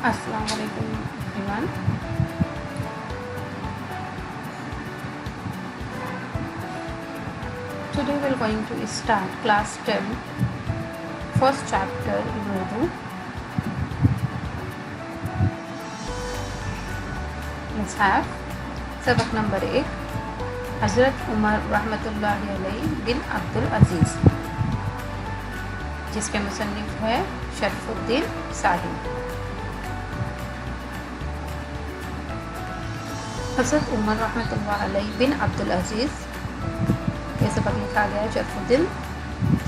Assalamu alaikum everyone. Today we are going to start class 10 first chapter in Urdu. Let's have सबक number 1 हज़रत उमर रहमतुल्लाहि अलैहि बिन अब्दुल अज़ीज़, जिसके मुसन्निफ है शरफुद्दीन साहिल। हज़रत उमर रहमतुल्लाहि अलैहि बिन अब्दुल अज़ीज़, ये सबक लिखा गया है शरफुद्दीन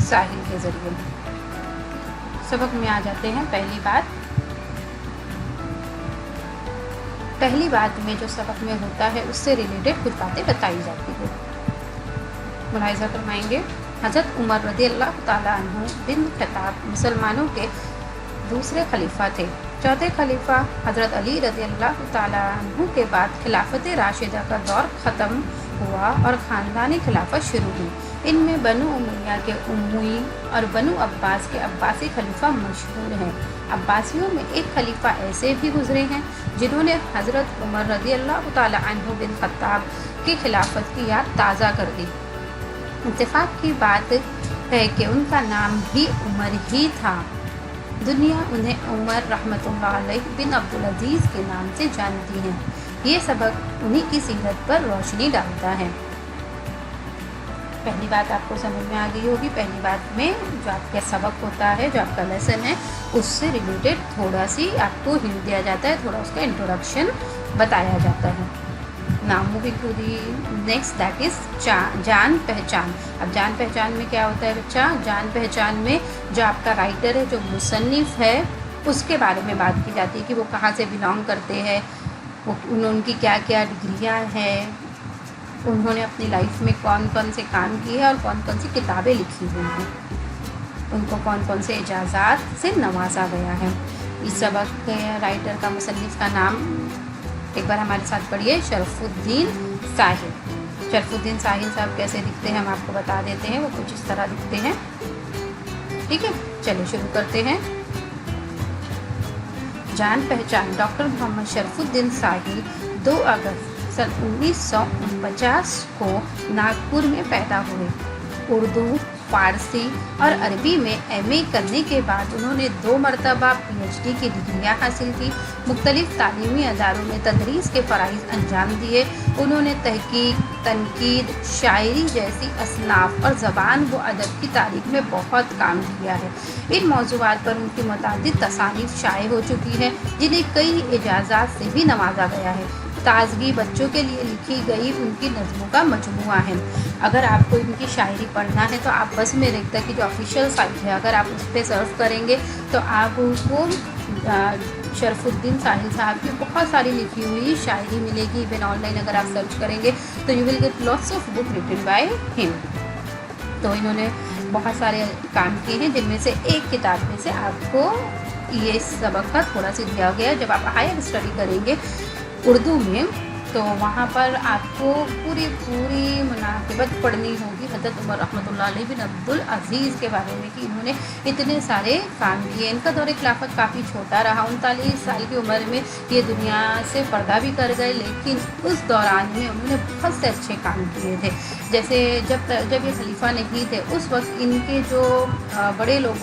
साहिल के ज़रिए। सबक में आ जाते हैं। पहली बात में जो सबक में होता है उससे रिलेटेड कुछ बातें बताई जाती है। मुलाहिज़ा फरमाएंगे, हज़रत उमर रज़ियल्लाहु ताला अन्हु बिन खत्ताब मुसलमानों के दूसरे खलीफा थे। चौथे खलीफा हज़रत अली रज़ियल्लाहु ताला अन्हु के बाद खिलाफत राशिदा का दौर ख़त्म हुआ और ख़ानदानी खिलाफत शुरू हुई। इनमें बनु उमैया के उम्मई और बनु अब्बास के अब्बासी खलीफा मशहूर हैं। अब्बासियों में एक खलीफा ऐसे भी गुजरे हैं जिन्होंने हज़रत उमर रज़ियल्लाहु ताला अन्हु बिन खत्ताब की खिलाफत की याद ताज़ा कर दी। इत्तेफाक की बात है कि उनका नाम भी उमर ही था। दुनिया उन्हें उमर रहमतुल्लाह अलैहि बिन अब्दुल अज़ीज़ के नाम से जानती है। ये सबक उन्हीं की सीरत पर रोशनी डालता है। पहली बात आपको समझ में आ गई होगी। पहली बात में जो आपका सबक होता है, जो आपका लेसन है, उससे रिलेटेड थोड़ा सी आपको हिंट दिया जाता है, थोड़ा उसका इंट्रोडक्शन बताया जाता है। Now moving to the next, that is जान पहचान। अब जान पहचान में क्या होता है बच्चा? जान पहचान में जो आपका राइटर है, जो मुसन्निफ है, उसके बारे में बात की जाती है कि वो कहाँ से बिलोंग करते हैं, वो उनकी क्या क्या डिग्रियाँ हैं, उन्होंने अपनी लाइफ में कौन कौन से काम किए हैं और कौन कौन सी किताबें लिखी हुई हैं, उनको कौन कौन से इजाज़ात से नवाजा गया है। इस सबक के राइटर का, मुसन्निफ का नाम एक बार हमारे साथ पढ़िए, शरफुद्दीन साहिल। शरफुद्दीन साहिल साहब कैसे दिखते हैं हम आपको बता देते हैं। वो कुछ इस तरह दिखते हैं। ठीक है, चलिए शुरू करते हैं। जान पहचान। डॉक्टर मोहम्मद शरफुद्दीन साहिल 2 अगस्त सन 1949 को नागपुर में पैदा हुए। उर्दू, फ़ारसी और अरबी में एमए करने के बाद उन्होंने 2 मरतबा पीएचडी की डिग्रियां हासिल की। मुख्तलिफ तालीमी अदारों में तदरीस के फ़राइज़ अंजाम दिए। उन्होंने तहकीक, तनकीद, शायरी जैसी असनाफ़ और ज़बान व अदब की तारीख़ में बहुत काम किया है। इन मौज़ूआत पर उनकी मुतअद्दिद तसानीफ़ शाये हो चुकी है, जिन्हें कई इजाज़ात से भी नवाजा गया है। ताज़गी बच्चों के लिए लिखी गई उनकी नज़मों का मजमूआ है। अगर आपको इनकी शायरी पढ़ना है तो आप बस में रेख्ता की जो ऑफिशियल साइट है, अगर आप उस पर सर्च करेंगे तो आपको शरफुद्दीन साहिल साहब की बहुत सारी लिखी हुई शायरी मिलेगी। इवन ऑनलाइन अगर आप सर्च करेंगे तो you will get lots of book written by him. तो इन्होंने बहुत सारे काम किए हैं, जिनमें से एक किताब में से आपको ये सबक का थोड़ा सा दिया गया। जब आप हायर स्टडी करेंगे उर्दू में तो वहाँ पर आपको पूरी मुनासिबत पढ़नी होगी हज़रत उमर रहमतुल्लाह अलैहि बिन अब्दुल अज़ीज़ के बारे में कि इन्होंने इतने सारे काम किए। इनका दौर खिलाफत काफ़ी छोटा रहा। 39 साल की उम्र में ये दुनिया से पर्दा भी कर गए, लेकिन उस दौरान में उन्होंने बहुत से अच्छे काम किए थे। जैसे जब ये खलीफा नहीं थे उस वक्त इनके जो बड़े लोग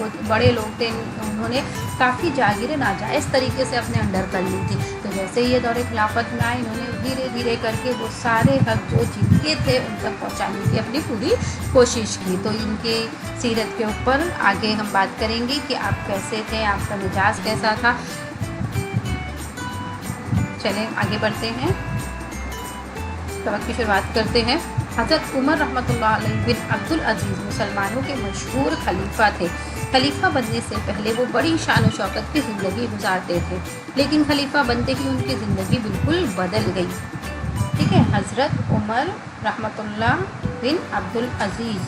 थे, उन्होंने काफ़ी जागीरें नाजायज़ तरीके से अपने अंडर कर ली थी। तो जैसे ये दौर खिलाफत में आए, इन्होंने धीरे धीरे करके वो सारे हक जो जिनके थे उन तक पहुँचाने की अपनी पूरी कोशिश की। तो इनके सीरत के ऊपर आगे हम बात करेंगे कि आप कैसे थे, आपका मिजाज कैसा था। चलें आगे बढ़ते हैं, सबक की शुरुआत करते हैं। हज़रत उमर रहमतुल्लाह अलैहि बिन अब्दुल अज़ीज़ मुसलमानों के मशहूर खलीफा थे। खलीफा बनने से पहले वो बड़ी शान और शौकत की ज़िंदगी गुजारते थे, लेकिन खलीफा बनते ही उनकी ज़िंदगी बिल्कुल बदल गई। ठीक है, हज़रत उमर रहमतुल्लाह बिन अब्दुल अज़ीज़,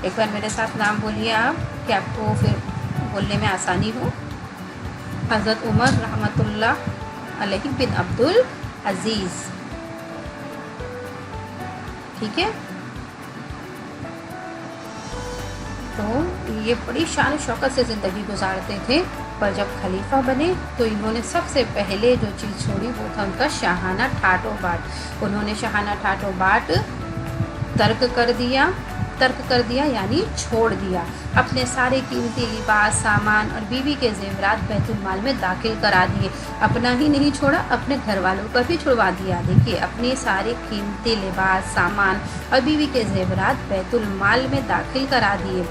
एक बार मेरे साथ नाम बोलिए आप, कि आपको फिर बोलने में आसानी हो। हज़रत उमर रहमतुल्लाह अलैहि बिन अब्दुल अज़ीज़। ठीक है, तो ये बड़ी शान शौकत से ज़िंदगी गुजारते थे, पर जब खलीफा बने तो इन्होंने सबसे पहले जो चीज़ छोड़ी वो था उनका शाहाना ठाट और बाट। उन्होंने शाहाना ठाट और बाट तर्क कर दिया यानी छोड़ दिया। अपने सारे कीमती लिबास, सामान और बीवी के जेवरात बैतुल माल में दाखिल करा दिए। अपना ही नहीं छोड़ा, अपने घर वालों का भी छुड़वा दिया। देखिए, अपने सारे कीमती लिबास, सामान और बीवी के जेवरात बैतुल माल में दाखिल करा दिए।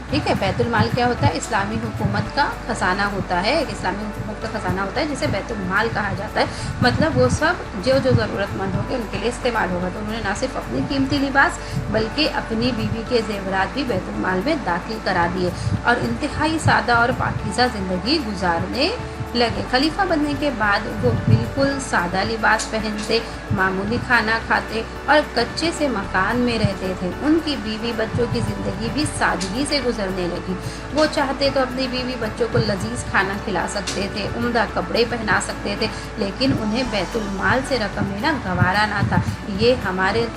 ठीक है, बैतुल माल क्या होता है? इस्लामी हुकूमत का खजाना होता है, एक इस्लामी हुकूमत का खजाना होता है जिसे बैतुल माल कहा जाता है। मतलब वो सब जो ज़रूरतमंद होंगे उनके लिए इस्तेमाल होगा। तो उन्होंने ना सिर्फ अपनी कीमती लिबास बल्कि अपनी बीवी के जेवरात भी बैतुल माल में दाखिल करा दिए और इंतहाई सादा और पाकीज़ा ज़िंदगी गुजारने लगे। खलीफा बनने के बाद वो बिल्कुल सादा लिबास पहनते, मामूली खाना खाते और कच्चे से मकान में रहते थे। उनकी बीवी बच्चों की ज़िंदगी भी सादगी से गुजरने लगी। वो चाहते तो अपनी बीवी बच्चों को लजीज खाना खिला सकते थे, उम्दा कपड़े पहना सकते थे, लेकिन उन्हें बैतुल माल से रकम लेना गवारा ना था। ये हमारे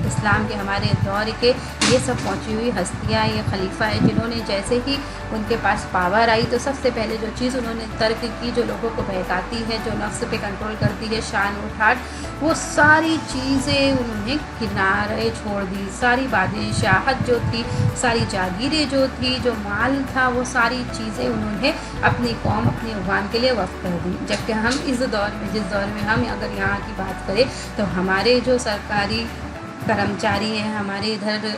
इस्लाम के, हमारे दौर के ये सब पहुंची हुई हस्तियाँ, ये खलीफा है जिन्होंने जैसे ही उनके पास पावर आई तो सबसे पहले जो चीज़ उन्होंने तर्क की, जो लोगों को बहकाती है, जो नफ्स पे कंट्रोल करती है, शान और ठाट, वो सारी चीज़ें उन्होंने किनारे छोड़ दी। सारी बादशाहत जो थी, सारी जागीरें जो थी, जो माल था, वो सारी चीज़ें उन्होंने अपनी कौम, अपनी अवाम के लिए वक्फ कर दी। जबकि हम इस दौर में, जिस दौर में हम अगर यहाँ की बात करें तो हमारे जो सरकारी कर्मचारी हैं, हमारे इधर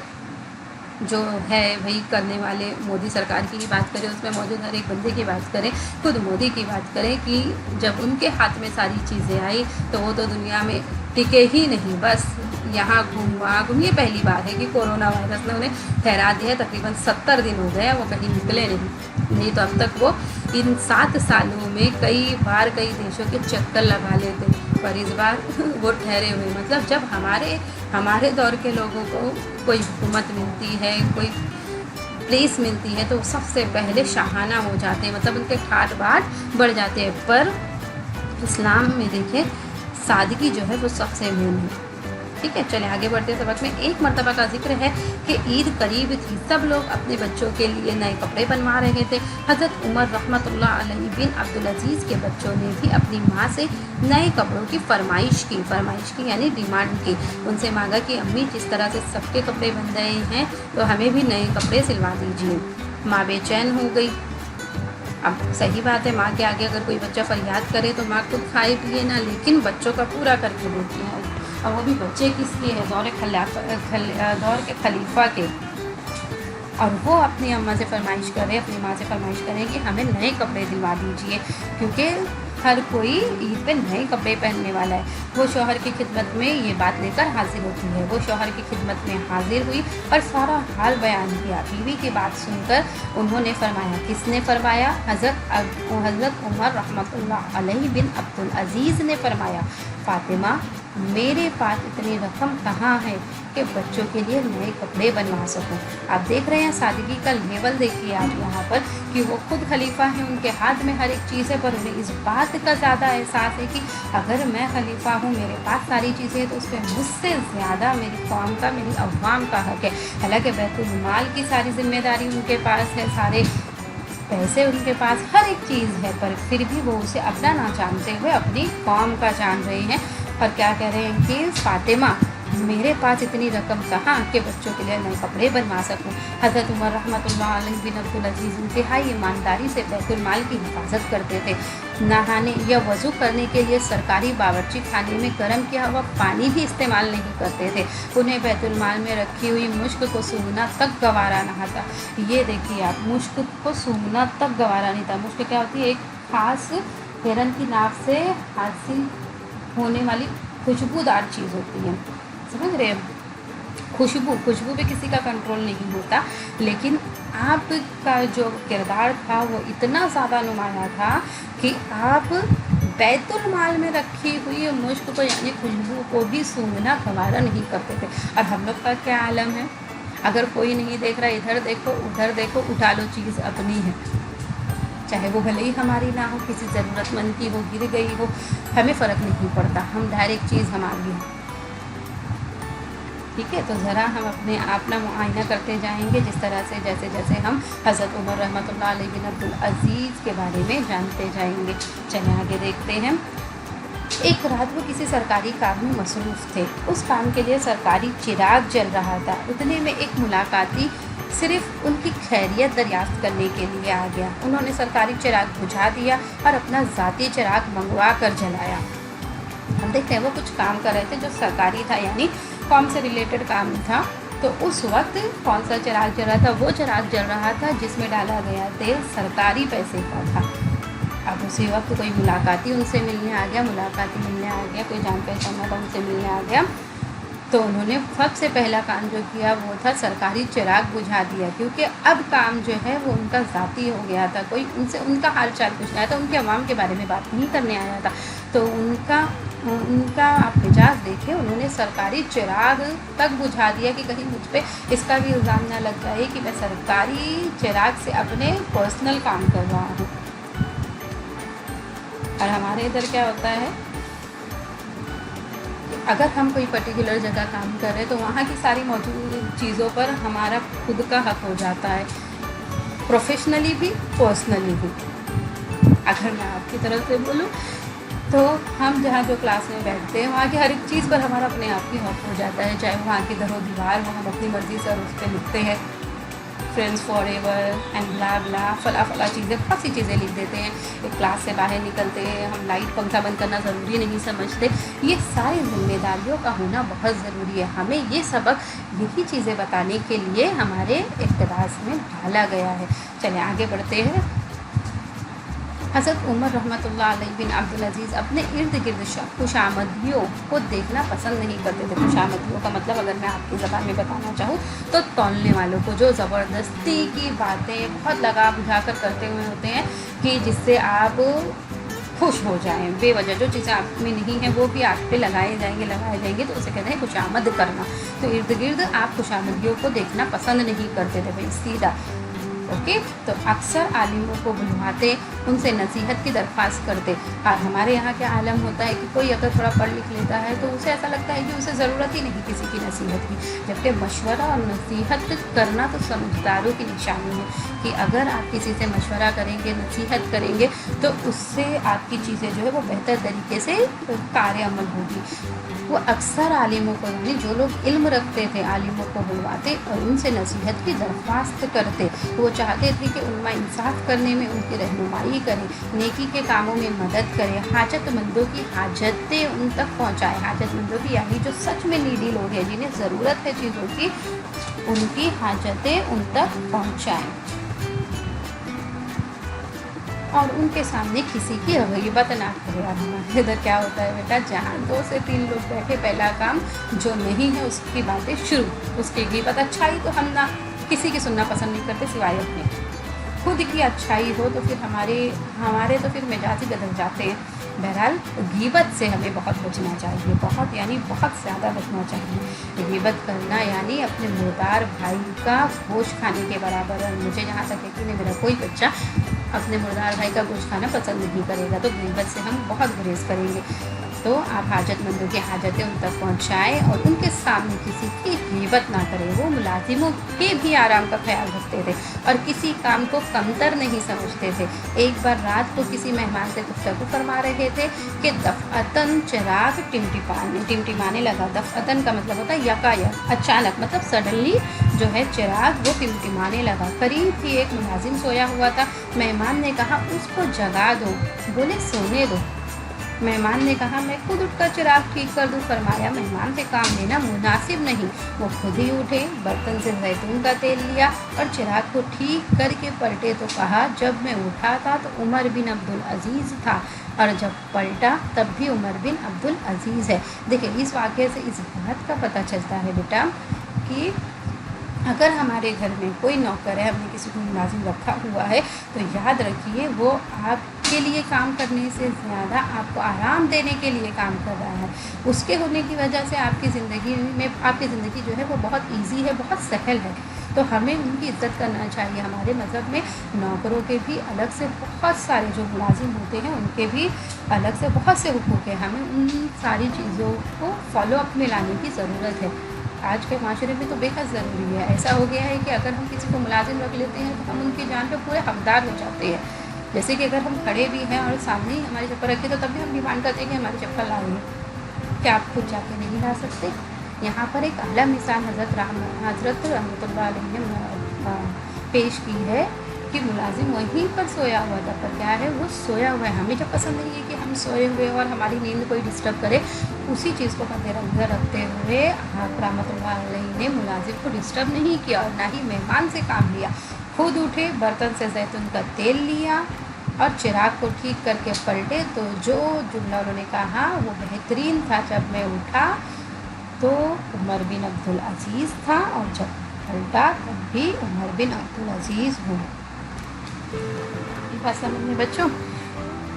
जो है वही करने वाले, मोदी सरकार की ही बात करें, उसमें मौजूद हर एक बंदे की बात करें, खुद मोदी की बात करें कि जब उनके हाथ में सारी चीज़ें आई तो वो तो दुनिया में टिके ही नहीं, बस यहाँ घूम। ये पहली बार है कि कोरोना वायरस ने उन्हें ठहरा दिया। तकरीबन 70 दिन हो गए वो कहीं निकले नहीं तो अब तक वो इन 7 सालों में कई बार कई देशों के चक्कर लगा लेते, पर इस बार वो ठहरे हुए। मतलब जब हमारे दौर के लोगों को कोई हुकूमत मिलती है, कोई प्लेस मिलती है तो सबसे पहले शाहाना हो जाते हैं, मतलब उनके ठाट बाट बढ़ जाते हैं। पर इस्लाम में देखिए सादगी जो है वो सबसे मेन है। ठीक है, चले आगे बढ़ते सबक में। एक मरतबा का जिक्र है कि ईद करीब थी, सब लोग अपने बच्चों के लिए नए कपड़े बनवा रहे थे। हज़रत उमर रहमतुल्लाह अलैहि बिन अब्दुल अजीज़ के बच्चों ने भी अपनी माँ से नए कपड़ों की फरमाइश की यानी डिमांड की। उनसे मांगा कि अम्मी, जिस तरह से सबके कपड़े बन रहे हैं तो हमें भी नए कपड़े सिलवा दीजिए। माँ बेचैन हो गई। अब सही बात है, माँ के आगे अगर कोई बच्चा फरियाद करे तो माँ खुद खाए पिए ना, लेकिन बच्चों का पूरा करके देती है। और वो भी बच्चे किसके हैं? दौर के खलीफा के। और वो अपनी अम्मा से फरमाइश करें, अपनी माँ से फरमाइश करें कि हमें नए कपड़े दिलवा दीजिए, क्योंकि हर कोई ईद पे नए कपड़े पहनने वाला है। वो शौहर की खिदमत में ये बात लेकर हाजिर होती है। वो शौहर की खिदमत में हाजिर हुई और सारा हाल बयान किया। बीवी की बात सुनकर उन्होंने फरमाया, किसने फरमाया? हज़रत उमर रहमतुल्लाह अलैहि बिन अब्दुल अजीज़ ने फरमाया, फ़ातिमा, मेरे पास इतनी रकम कहाँ है कि बच्चों के लिए नए कपड़े बनवा सकूं। आप देख रहे हैं सादगी का लेवल, देखिए आप यहाँ पर कि वो खुद खलीफा हैं, उनके हाथ में हर एक चीज़ है, पर उन्हें इस बात का ज़्यादा एहसास है कि अगर मैं खलीफा हूँ, मेरे पास सारी चीज़ें हैं, तो उस पर मुझसे ज़्यादा मेरी कौम का, मेरी अवाम का हक है। हालांकि बैतुल माल की सारी जिम्मेदारी उनके पास है, सारे पैसे उनके पास, हर एक चीज़ है, पर फिर भी वो उसे अपना ना जानते हुए अपनी कौम का जान रहे हैं। और क्या कह रहे हैं कि फ़ातिमा, मेरे पास इतनी रकम कहाँ कि बच्चों के लिए नए कपड़े बनवा सकूं। हज़रत उमर रहमतुल्लाह अलैहि बिन अब्दुल अजीज़ इंतहाई ईमानदारी से बैतुल माल की हिफाजत करते थे। नहाने या वज़ू करने के लिए सरकारी बावर्ची खाने में गर्म किया हुआ पानी भी इस्तेमाल नहीं करते थे। उन्हें बैतुल माल में रखी हुई मुश्क को सूंघना तक गवारा ना था। ये देखिए आप, मुश्क को सूंघना तक गवारा नहीं था। मुश्क क्या होती है? एक ख़ास हिरन की नाक से हासिल होने वाली खुशबूदार चीज़ होती है, समझ रहे हैं? खुशबू पे किसी का कंट्रोल नहीं होता, लेकिन आपका जो किरदार था वो इतना ज़्यादा नुमाया था कि आप बैतुल माल में रखी हुई मुश्क को यानी खुशबू को भी सूंघना गवारा नहीं करते थे। और हम लोग का क्या आलम है? अगर कोई नहीं देख रहा, इधर देखो उधर देखो, उठा लो, चीज़ अपनी है, चाहे वो भले ही हमारी ना हो, किसी ज़रूरतमंद की हो, गिर गई हो, हमें फ़र्क नहीं पड़ता, हम डायरेक्ट चीज़ हमारी है। ٹھیک ہے, تو ذرا ہم اپنے آپ نا معائنہ کرتے جائیں گے, جس طرح سے جیسے جیسے ہم حضرت عمر رحمۃ اللہ علیہ بن عبدالعزیز کے بارے میں جانتے جائیں گے. چلیں آگے دیکھتے ہیں. ایک رات وہ کسی سرکاری کام میں مصروف تھے. اس کام کے لیے سرکاری چراغ جل رہا تھا. اتنے میں ایک ملاقاتی صرف ان کی خیریت دریافت کرنے کے لیے آ گیا. انہوں نے سرکاری چراغ بجھا دیا اور اپنا ذاتی چراغ منگوا کر جلایا. ہم دیکھتے ہیں وہ کچھ کام کر رہے تھے جو سرکاری تھا, یعنی قوم سے ریلیٹڈ کام تھا. تو اس وقت کون سا چراغ جل رہا تھا؟ وہ چراغ جل رہا تھا جس میں ڈالا گیا تیل سرکاری پیسے کا تھا. اب اسی وقت کوئی ملاقاتی ان سے ملنے آ گیا, کوئی جان پہچان والا ان سے ملنے آ گیا. تو انہوں نے سب سے پہلا کام جو کیا وہ تھا سرکاری چراغ بجھا دیا, کیونکہ اب کام جو ہے وہ ان کا ذاتی ہو گیا تھا. کوئی ان سے ان کا حال چال پوچھنا آیا تھا, ان کے عوام کے بارے میں بات نہیں کرنے آیا تھا. تو ان کا آپ مزاج دیکھیں, انہوں نے سرکاری چراغ تک بجھا دیا کہ کہیں مجھ پہ اس کا بھی الزام نہ لگ جائے کہ میں سرکاری چراغ سے اپنے پرسنل کام کر رہا ہوں. اور ہمارے ادھر کیا ہوتا ہے, اگر ہم کوئی پرٹیکولر جگہ کام کر رہے ہیں تو وہاں کی ساری موجود چیزوں پر ہمارا خود کا حق ہو جاتا ہے, پروفیشنلی بھی پرسنلی بھی. اگر میں آپ کی طرف سے بولوں تو ہم جہاں جو کلاس میں بیٹھتے ہیں وہاں کی ہر ایک چیز پر ہمارا اپنے آپ کی حق ہو جاتا ہے, چاہے وہاں کی در و دیوار وہ ہم اپنی مرضی سے اس پہ لکھتے ہیں friends for ever and blah بلا فلاں چیزیں, بہت سی چیزیں لکھ دیتے ہیں. ایک کلاس سے باہر نکلتے ہیں ہم لائٹ پنکھا بند کرنا ضروری نہیں سمجھتے. یہ ساری ذمہ داریوں کا ہونا بہت ضروری ہے. ہمیں یہ سبق یہی چیزیں بتانے کے لیے ہمارے اقتباس میں ڈالا گیا ہے. چلیں آگے بڑھتے ہیں. حضرت عمر رحمۃ اللہ علیہ بن عبدالعزیز اپنے ارد گرد خوشامدیوں کو دیکھنا پسند نہیں کرتے تھے. خوشامدیوں کا مطلب اگر میں آپ کی زبان میں بتانا چاہوں تو تولنے والوں کو, جو زبردستی کی باتیں بہت لگا بجھا کر کرتے ہوئے ہوتے ہیں کہ جس سے آپ خوش ہو جائیں بے وجہ. جو چیزیں آپ میں نہیں ہیں وہ بھی آپ پہ لگائے جائیں گے تو اسے کہتے ہیں خوشامد کرنا. تو ارد گرد آپ خوشامدیوں کو دیکھنا پسند نہیں کرتے تھے بھائی سیدھا. اوکے, تو اکثر عالموں کو بلواتے, ان سے نصیحت کی درخواست کرتے. اور ہمارے یہاں کیا عالم ہوتا ہے کہ کوئی اگر تھوڑا پڑھ لکھ لیتا ہے تو اسے ایسا لگتا ہے کہ اسے ضرورت ہی نہیں کسی کی نصیحت کی, جبکہ مشورہ اور نصیحت کرنا تو سمجھداروں کی نشانی ہے کہ اگر آپ کسی سے مشورہ کریں گے, نصیحت کریں گے تو اس سے آپ کی چیزیں جو ہے وہ بہتر طریقے سے کار عمل ہوگی. وہ اکثر عالموں کو, یعنی جو لوگ علم رکھتے تھے عالموں کو بلواتے اور ان سے نصیحت کی درخواست کرتے. وہ چاہتے تھے کہ علماء انصاف کرنے میں ان کی رہنمائی کریں, نیکی کے کاموں میں مدد کریں, حاجت مندوں کی حاجتیں ان تک پہنچائیں. حاجت مندوں کی یعنی جو سچ میں نیڈی لوگ ہیں, جنہیں ضرورت ہے چیزوں کی, ان کی حاجتیں ان تک پہنچائیں. اور ان کے سامنے کسی کی غیبت نہ کرے. اب ہمارے ادھر کیا ہوتا ہے بیٹا, جہاں 2 سے 3 لوگ بیٹھے, پہلا کام جو نہیں ہے اس کی باتیں شروع, اس کی غیبت. اچھائی تو ہم نہ کسی کی سننا پسند نہیں کرتے سوائے اپنے. خود کی اچھائی ہو تو پھر ہمارے تو پھر مزاج ہی بدل جاتے ہیں. بہرحال غیبت سے ہمیں بہت بچنا چاہیے, بہت یعنی بہت زیادہ بچنا چاہیے. غیبت کرنا یعنی اپنے مردار بھائی کا گوشت کھانے کے برابر ہے. مجھے جہاں تک یقین ہے میرا کوئی بچہ اپنے مردار بھائی کا گوشت کھانا پسند نہیں کرے گا, تو غیبت سے ہم بہت گریز کریں گے. تو آپ حاجت مندوں کی حاجتیں ان تک پہنچائیں اور ان کے سامنے کسی کی غیبت نہ کریں. وہ ملازموں کے بھی آرام کا خیال رکھتے تھے اور کسی کام کو کمتر نہیں سمجھتے تھے. ایک بار رات کو کسی مہمان سے گفتگو فرما رہے تھے کہ دفعتاً چراغ ٹمٹمانے لگا. دفعتاً کا مطلب ہوتا ہے یکایک, اچانک, مطلب سڈنلی جو ہے چراغ وہ ٹمٹمانے لگا. قریب ہی ایک ملازم سویا ہوا تھا. مہمان نے کہا اس کو جگا دو. بولے سونے دو. مہمان نے کہا میں خود اٹھ کر چراغ ٹھیک کر دوں. فرمایا مہمان سے کام لینا مناسب نہیں. وہ خود ہی اٹھے, برتن سے زیتون کا تیل لیا اور چراغ کو ٹھیک کر کے پلٹے تو کہا جب میں اٹھا تھا تو عمر بن عبدالعزیز تھا اور جب پلٹا تب بھی عمر بن عبدالعزیز ہے. دیکھیں اس واقعے سے اس بات کا پتہ چلتا ہے بیٹا کہ اگر ہمارے گھر میں کوئی نوکر ہے, ہم نے کسی کو ملازم رکھا ہوا ہے, تو یاد رکھیے وہ آپ کے لیے کام کرنے سے زیادہ آپ کو آرام دینے کے لیے کام کر رہا ہے. اس کے ہونے کی وجہ سے آپ کی زندگی جو ہے وہ بہت ایزی ہے, بہت سہل ہے. تو ہمیں ان کی عزت کرنا چاہیے. ہمارے مذہب میں نوکروں کے بھی الگ سے بہت سارے, جو ملازم ہوتے ہیں ان کے بھی الگ سے بہت سے حقوق ہیں. ہمیں ان ساری چیزوں کو فالو اپ میں لانے کی ضرورت ہے. आज के माशरे में तो बेहद ज़रूरी है। ऐसा हो गया है कि अगर हम किसी को मुलाजिम रख लेते हैं तो हम उनकी जान पे पूरे हकदार हो जाते हैं। जैसे कि अगर हम खड़े भी हैं और सामने ही हमारी चप्पल रखी तो तब भी हम डिमांड करते हैं कि हमारी चप्पल लाइए, क्या आप खुद जाके नहीं ला सकते? यहाँ पर एक आला मिसाल हज़रत रहमतुल्लाह अलैहि ने पेश की है कि मुलाजिम वहीं पर सोया हुआ था, पर क्या है वो सोया हुआ है। हमें जब पसंद नहीं है कि हम सोए हुए और हमारी नींद कोई डिस्टर्ब करे, उसी चीज़ को मद्देनज़र रखते हुए आप रहमतुल्लाह अलैहि ने मुलाजिम को डिस्टर्ब नहीं किया और ना ही मेहमान से काम लिया। खुद उठे, बर्तन से जैतून का तेल लिया और चिराग को ठीक करके पलटे तो जो जुमला उन्होंने कहा वो बेहतरीन था। जब मैं उठा तो उमर बिन अब्दुल अजीज़ था और जब पलटा तब भी उमर बिन अब्दुल अजीज़ हूँ। बात समझ में बच्चों?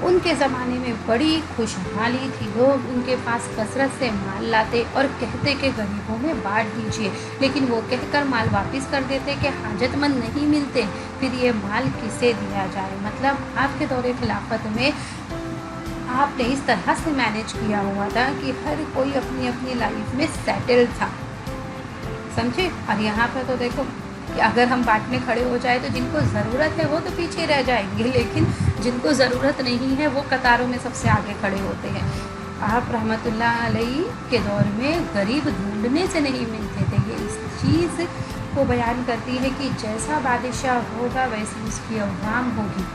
उनके ज़माने में बड़ी खुशहाली थी, लोग उनके पास कसरत से माल लाते और कहते कि गरीबों में बांट दीजिए, लेकिन वो कहकर माल वापस कर देते कि हाजतमंद नहीं मिलते, फिर ये माल किसे दिया जाए। मतलब आपके दौरे खिलाफत में आपने इस तरह से मैनेज किया हुआ था कि हर कोई अपनी अपनी लाइफ में सेटल था, समझे? और यहाँ पर तो देखो कि अगर हम बांटने खड़े हो जाए तो जिनको ज़रूरत है वो तो पीछे रह जाएंगे, लेकिन जिनको ज़रूरत नहीं है वो कतारों में सबसे आगे खड़े होते हैं। आप रहमतुल्लाह अलैहि के दौर में गरीब ढूंढने से नहीं मिलते थे। ये इस चीज़ को बयान करती है कि जैसा बादशाह होगा वैसी उसकी अवाम होगी।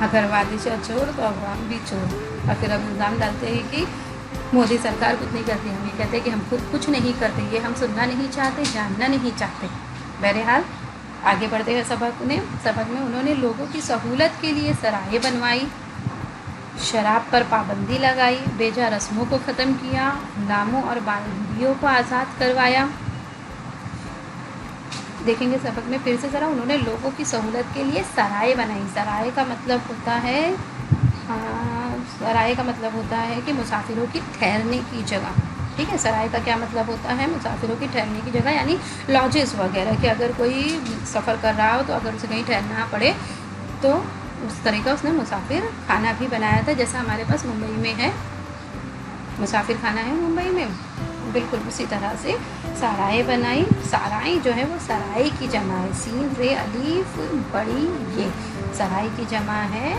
अगर बादशाह चोर तो अवाम भी चोर। और फिर अब इल्ज़ाम डालते हैं कि मोदी सरकार कुछ नहीं करती। हम ये कहते हैं कि हम खुद कुछ नहीं करते, ये हम सुनना नहीं चाहते, जानना नहीं चाहते। बहरहाल आगे बढ़ते हैं सबक में उन्होंने लोगों की सहूलत के लिए सराहें बनवाई, शराब पर पाबंदी लगाई, बेजा रस्मों को ख़त्म किया, गुलामों और बांदियों को आज़ाद करवाया। देखेंगे सबक में फिर से ज़रा, उन्होंने लोगों की सहूलत के लिए सराय बनाई। सराय का मतलब होता है कि मुसाफिरों की ठहरने की जगह। ठीक है, सराय का क्या मतलब होता है? मुसाफिरों की ठहरने की जगह, यानी लॉजेस वगैरह कि अगर कोई सफ़र कर रहा हो तो अगर उसे कहीं ठहरना पड़े तो उस तरह का उसने मुसाफिर खाना भी बनाया था, जैसा हमारे पास मुंबई में है मुसाफिर खाना है मुंबई में, बिल्कुल उसी तरह से सराय बनाई। सराय जो है वो सराय की जमा है, सीन रे अलीफ बड़ी ये सराय की जमा है,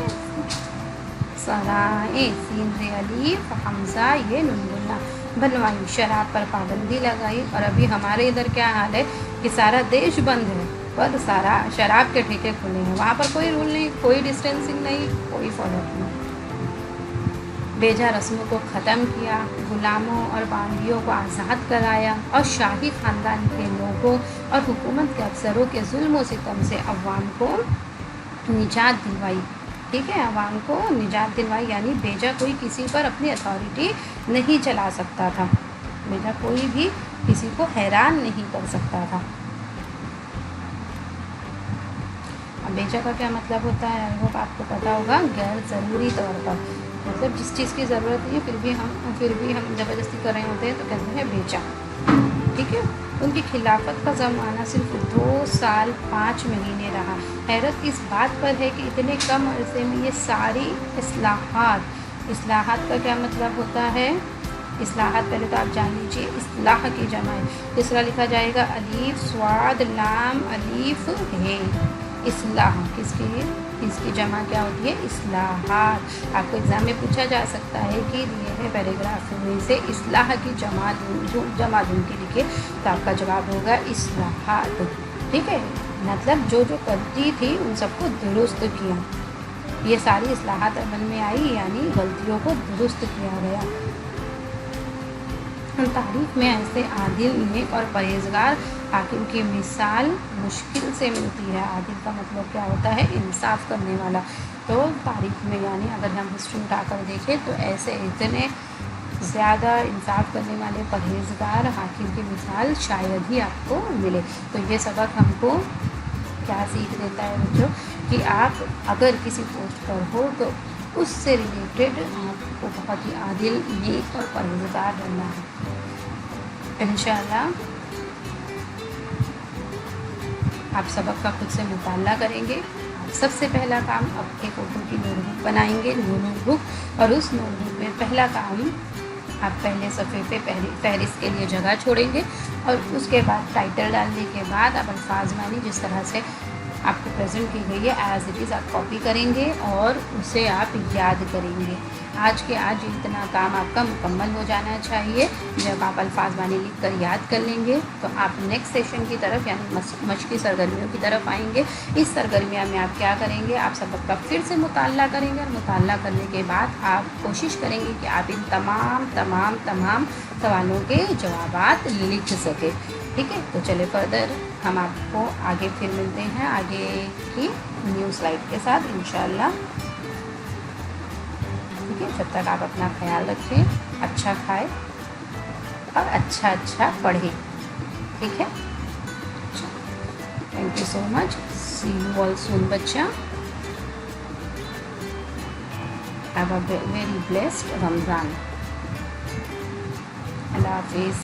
सराय सीन रे अलीफ हमजा ये नुनगुन्ना बनवाई। शराब पर पाबंदी लगाई। और अभी हमारे इधर क्या हाल है कि सारा देश बंद है पर सारा शराब के ठेके खुले हैं, वहाँ पर कोई रूल नहीं, कोई डिस्टेंसिंग नहीं, कोई फॉलो नहीं। बेजा रस्मों को ख़त्म किया, गुलामों और बांदियों को आज़ाद कराया और शाही ख़ानदान के लोगों और हुकूमत के अफसरों के जुल्म व सितम से अवाम को निजात दिलवाई। ठीक है, अवाम को निजात दिलवाई यानी बेजा कोई किसी पर अपनी अथॉरिटी नहीं चला सकता था, बेजा कोई भी किसी को हैरान नहीं कर सकता था। अब बेजा का क्या मतलब होता है? आई होप आपको पता होगा। गैर ज़रूरी तौर पर, मतलब जिस चीज़ की ज़रूरत नहीं है फिर भी हम ज़बरदस्ती कर रहे होते हैं तो कहते हैं बेचा। ठीक है, उनकी खिलाफत का ज़माना सिर्फ 2 साल 5 महीने रहा। हैरत इस बात पर है कि इतने कम अरसे में ये सारी इस्लाहात का क्या मतलब होता है? इस्लाहात पहले तो आप जान लीजिए, इस्लाह की जमा है। तीसरा लिखा जाएगा अलीफ स्वाद लाम अलीफ है। इस्लाह इसकी जमा क्या होती है? इस्लाहात। आपको एग्ज़ाम में पूछा जा सकता है कि दिए गए पैराग्राफ में से इस्लाह की जमा ढूंढ के लिखे, तो आपका जवाब होगा इस्लाहात। ठीक है, मतलब जो गलती थी उन सबको दुरुस्त किया। ये सारी इस्लाहात अमल में आई, यानी गलतियों को दुरुस्त किया गया। तारीख में ऐसे आदिल, नेक और परहेजगार हाकिम की मिसाल मुश्किल से मिलती है। आदिल का मतलब क्या होता है? इंसाफ करने वाला। तो तारीख में यानी अगर हम हिस्ट्री उठाकर देखें तो ऐसे इतने ज़्यादा इंसाफ करने वाले परहेजगार हाकिम की मिसाल शायद ही आपको मिले। तो ये सबक हमको क्या सीख देता है बच्चों कि आप अगर किसी पोस्ट पर हो तो उससे रिलेटेड आपको बहुत ही आदिल, नेक और परहेजगार बनना है। इंशाअल्लाह आप सबक का खुद से मुताला करेंगे। आप सबसे पहला काम अब एक उर्दू की नोटबुक बनाएंगे, नोटबुक, और उस नोटबुक में पहला काम आप पहले सफ़े पे फहरिस्त के लिए जगह छोड़ेंगे और उसके बाद टाइटल डालने के बाद आप अल्फाज मानी जिस तरह से आपको प्रेजेंट की गई है एज इट इज़ आप कॉपी करेंगे और उसे आप याद करेंगे। आज के आज इतना काम आपका मुकम्मल हो जाना चाहिए। जब आप अल्फाज बानी लिख कर याद कर लेंगे तो आप नेक्स्ट सेशन की तरफ यानी मशक़ी सरगर्मियों की तरफ आएंगे। इस सरगर्मियाँ में आप क्या करेंगे, आप सबक का फिर से मुताला करेंगे और मुताला करने के बाद आप कोशिश करेंगे कि आप इन तमाम सवालों के जवाबात लिख सकें। ठीक है, तो चले फर्दर हम आपको आगे फिर मिलते हैं आगे की न्यू स्लाइड के साथ इंशाल्लाह। ठीक है, जब तक आप अपना ख्याल रखें, अच्छा खाएं और अच्छा पढ़ें। ठीक है, thank you so much, see you all soon बच्चा। Have a very blessed Ramzan. अल्लाह हाफिज़।